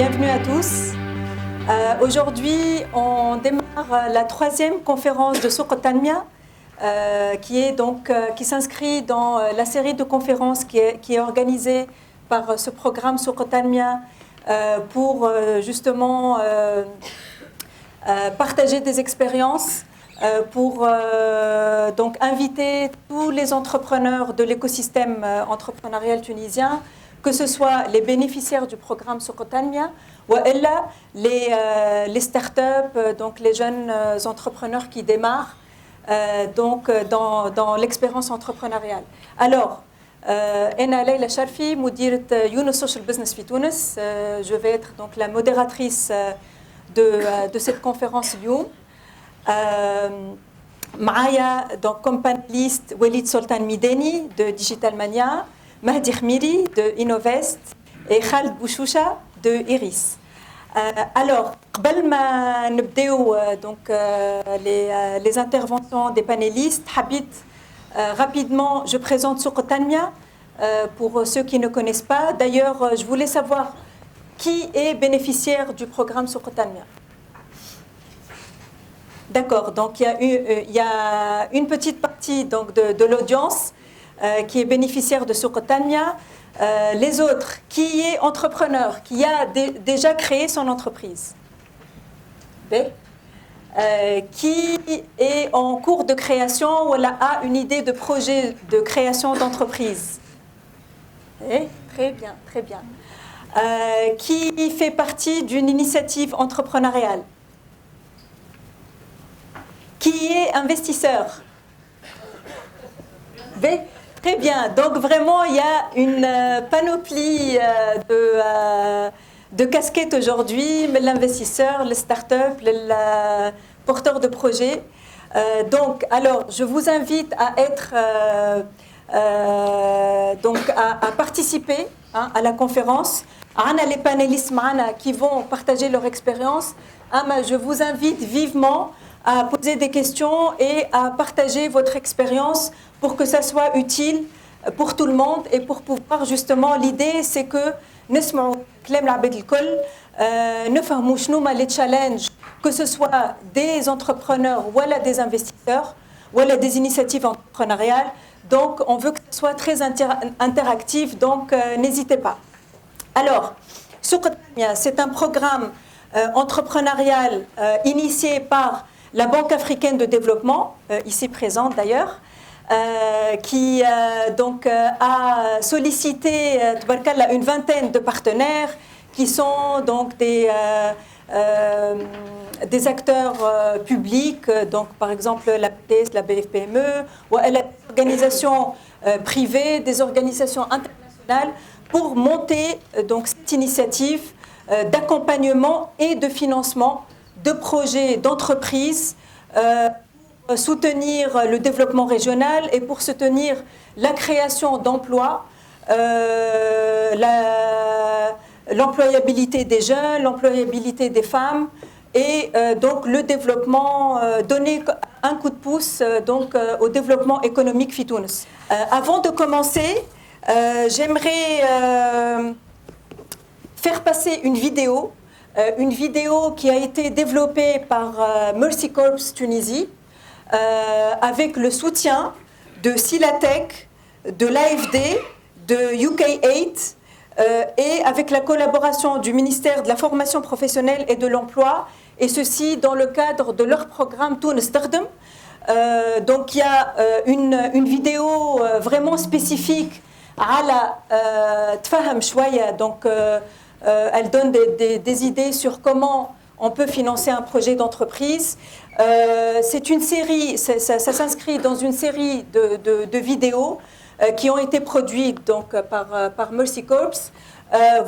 Bienvenue à tous. Aujourd'hui, on démarre la troisième conférence de Souq al-Tanmiya, qui s'inscrit dans la série de conférences qui est organisée par ce programme Souq al-Tanmiya pour justement partager des expériences, pour donc inviter tous les entrepreneurs de l'écosystème entrepreneurial tunisien, que ce soit les bénéficiaires du programme Souq al-Tanmiya ou les startups, donc les jeunes entrepreneurs qui démarrent dans l'expérience entrepreneuriale. Alors, أنا ليلى شرفي مديرة يونس سوشيال بزنس في تونس. Je vais être donc la modératrice de cette conférence اليوم. معايا donc comme panéliste Walid Soltan Mideni de Digital Mania, Mahdi Khmiri de Innovest et Khaled Bouchoucha de Iris. Alors, قبل ما نبداو donc les interventions des panélistes, حبيت rapidement, je présente Souq al-Tanmiya pour ceux qui ne connaissent pas. D'ailleurs, je voulais savoir qui est bénéficiaire du programme Souq al-Tanmiya. D'accord, donc il y a une petite partie donc, de l'audience qui est bénéficiaire de Souq al-Tanmiya. Les autres, qui est entrepreneur, qui a déjà créé son entreprise. Qui est en cours de création ou a une idée de projet de création d'entreprise. Très bien, très bien. Qui fait partie d'une initiative entrepreneuriale. Qui est investisseur. Très bien. Donc vraiment, il y a une panoplie de casquettes aujourd'hui, l'investisseur, les startups, les porteurs de projets. Donc, alors, je vous invite à être, à participer à la conférence. On a les panélistes qui vont partager leur expérience. Je vous invite vivement à poser des questions et à partager votre expérience pour que ça soit utile pour tout le monde et pour pouvoir justement, l'idée c'est que نسمعوا كلام العباد الكل نفهموا شنو ما les challenges, que ce soit des entrepreneurs ou des investisseurs ou des initiatives entrepreneuriales. Donc on veut que ce soit très interactif, donc n'hésitez pas. Alors, Souq al-Tanmiya, c'est un programme entrepreneurial initié par la Banque africaine de développement, ici présente d'ailleurs, qui a sollicité une vingtaine de partenaires qui sont donc des acteurs publics, donc par exemple la PTS, la BFPME, ou des organisations privées, des organisations internationales, pour monter donc cette initiative d'accompagnement et de financement de projets d'entreprises, soutenir le développement régional et pour soutenir la création d'emplois, l'employabilité des jeunes, l'employabilité des femmes et donc le développement, donner un coup de pouce au développement économique fi Tunis. Avant de commencer, j'aimerais faire passer une vidéo qui a été développée par Mercy Corps Tunisie, avec le soutien de Silatech, de l'AFD, de UK8 et avec la collaboration du ministère de la formation professionnelle et de l'emploi, et ceci dans le cadre de leur programme Tunis Taqdem. Donc il y a une vidéo vraiment spécifique à la Tfaham Shwaya, donc elle donne des idées sur comment on peut financer un projet d'entreprise. C'est une série, ça s'inscrit dans une série de vidéos qui ont été produites donc, par Mercy Corps.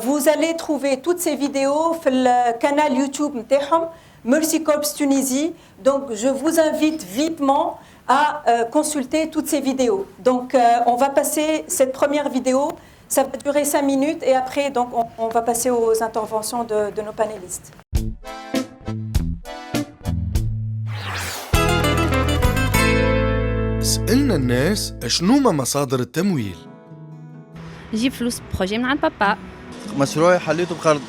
Vous allez trouver toutes ces vidéos sur le canal YouTube نتاعهم Mercy Corps Tunisie. Donc je vous invite vivement à consulter toutes ces vidéos. Donc on va passer cette première vidéo, ça va durer 5 minutes et après donc, on va passer aux interventions de nos panélistes. سألنا الناس شنو ما مصادر التمويل. نجيب فلوس بروجي من عند بابا. مشروعي حليته بقرض.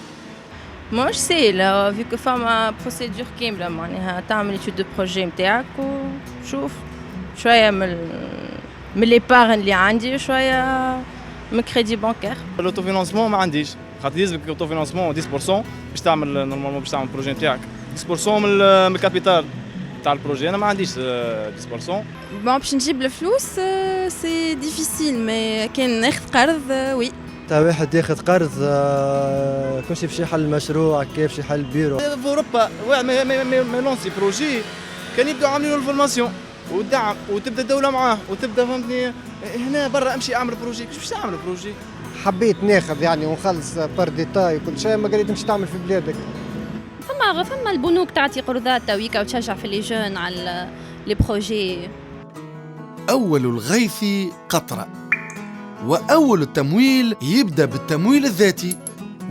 مش سهلة فيكو فما بروسيدور كاملة معناها تعمل étude de projet متاعك وشوف شوية من l'épargne اللي عندي وشوية من كريدي بانكير. لوتوفينانسمون ما عنديش خاطر يلزمك لوتوفينانسمون 10% باش تعمل نورمالمون باش تعمل البروجي نتاعك 10% من الكابيتال تاع البروجي. انا ما عنديش 10%. بون باش نجيب الفلوس سي ديفيسيل مي كان ناخذ قرض وي. تا واحد ياخذ قرض كلشي باش يحل مشروع كيف باش يحل بيرو. في اوروبا ما لونسي بروجي كان يبداو عاملين له الفورماسيون والدعم وتبدا الدوله معاه وتبدا فهمتني. هنا برا امشي اعمل بروجي كيفاش تعمل بروجي. حبيت ناخذ يعني ونخلص بار ديتاي وكل شيء ما قريت تمشي تعمل في بلادك. فما البنوك تعطي قروضات تويكا وتشجع في لي جون على لي بروجي. أول الغيث قطرة، وأول التمويل يبدأ بالتمويل الذاتي.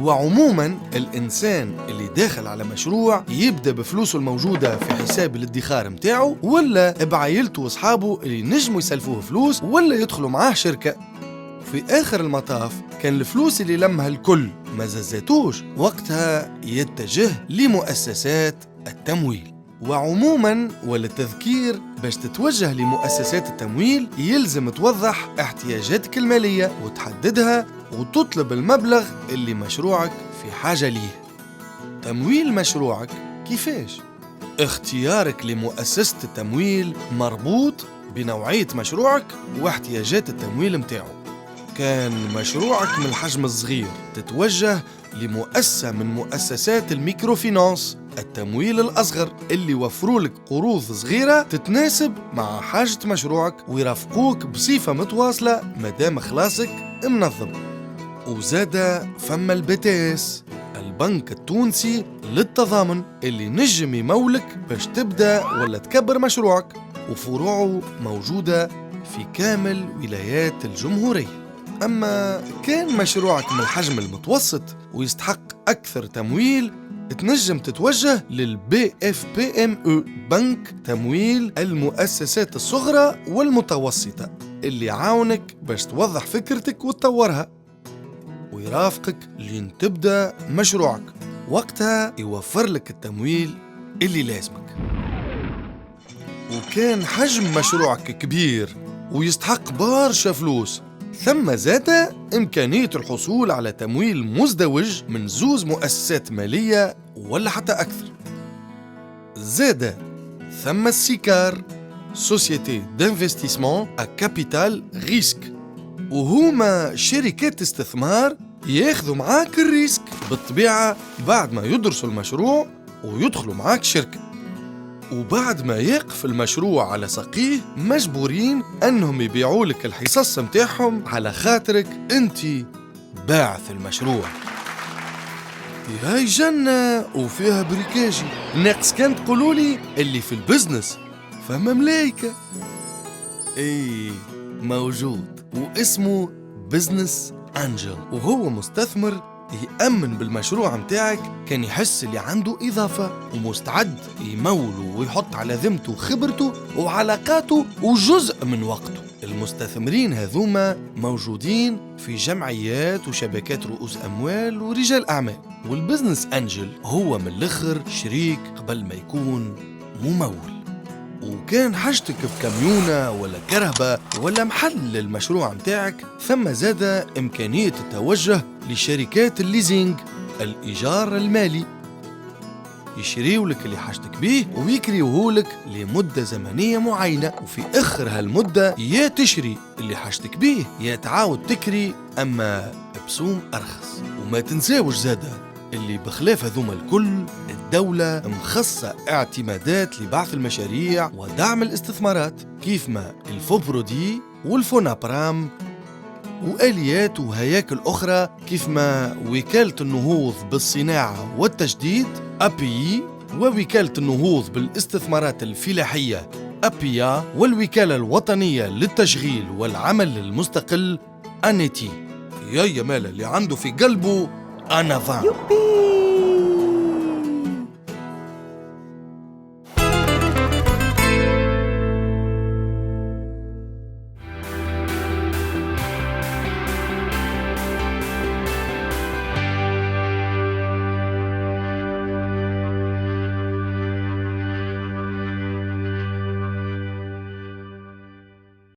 وعموما الإنسان اللي داخل على مشروع يبدأ بفلوسه الموجودة في حساب الادخار متاعه ولا بعائلته وأصحابه اللي نجموا يسلفوه فلوس ولا يدخلوا معاه شركة. في آخر المطاف كان الفلوس اللي لمها الكل ما زازاتوش وقتها يتجه لمؤسسات التمويل. وعموما وللتذكير باش تتوجه لمؤسسات التمويل يلزم توضح احتياجاتك المالية وتحددها وتطلب المبلغ اللي مشروعك في حاجة ليه. تمويل مشروعك كيفاش؟ اختيارك لمؤسسة التمويل مربوط بنوعية مشروعك واحتياجات التمويل متاعه. كان مشروعك من الحجم الصغير تتوجه لمؤسسة من مؤسسات الميكروفينانس التمويل الأصغر اللي يوفروا لك قروض صغيرة تتناسب مع حاجة مشروعك ويرافقوك بصفة متواصلة مدام خلاصك منظم. وزاد فما البتاس البنك التونسي للتضامن اللي نجم يمولك باش تبدأ ولا تكبر مشروعك وفروعه موجودة في كامل ولايات الجمهورية. أما كان مشروعك من الحجم المتوسط ويستحق أكثر تمويل تنجم تتوجه للBFPME بنك تمويل المؤسسات الصغرى والمتوسطة اللي يعاونك باش توضح فكرتك وتطورها ويرافقك لين تبدأ مشروعك. وقتها يوفر لك التمويل اللي لازمك. وكان حجم مشروعك كبير ويستحق برشا فلوس ثم زاد إمكانية الحصول على تمويل مزدوج من 2 مؤسسات مالية ولا حتى أكثر. زاد ثم السيكار سوسيتي دانفستيسمون ا كابيتال ريسك وهما شركات استثمار ياخذوا معاك الريسك بالطبيعة بعد ما يدرسوا المشروع ويدخلوا معاك شركة. وبعد ما يقف المشروع على ساقيه مجبورين أنهم يبيعوا لك الحصص متاعهم على خاطرك أنت باعث المشروع. هاي جنة وفيها بريكاجي ناقص كان تقولوا لي اللي في البزنس فما ملايكة. ايه موجود واسمه بزنس أنجل وهو مستثمر يأمن بالمشروع متاعك كان يحس اللي عنده إضافة ومستعد يموله ويحط على ذمته خبرته وعلاقاته وجزء من وقته. المستثمرين هذوما موجودين في جمعيات وشبكات رؤوس أموال ورجال أعمال. والبزنس أنجل هو من الآخر شريك قبل ما يكون ممول. وكان حاجتك بكميونة ولا كرهبة ولا محل للمشروع متاعك ثم زاد إمكانية التوجه لشركات الليزينج الإيجار المالي يشريوا لك اللي حاجتك بيه ويكريوه لك لمدة زمنية معينة وفي آخر هالمدة يا تشري اللي حاجتك بيه يا تعاود تكري أما بسوم أرخص. وما تنساوش زادة اللي بخلاف هذوما الكل الدولة مخصصة اعتمادات لبعث المشاريع ودعم الاستثمارات كيف ما الفوبرودي والفونابرام وآليات وهياكل أخرى كيف ما وكالة النهوض بالصناعة والتجديد API ووكالة النهوض بالاستثمارات الفلاحية APIA والوكالة الوطنية للتشغيل والعمل المستقل ANETI. يا مالا اللي عنده في قلبه أنا فان.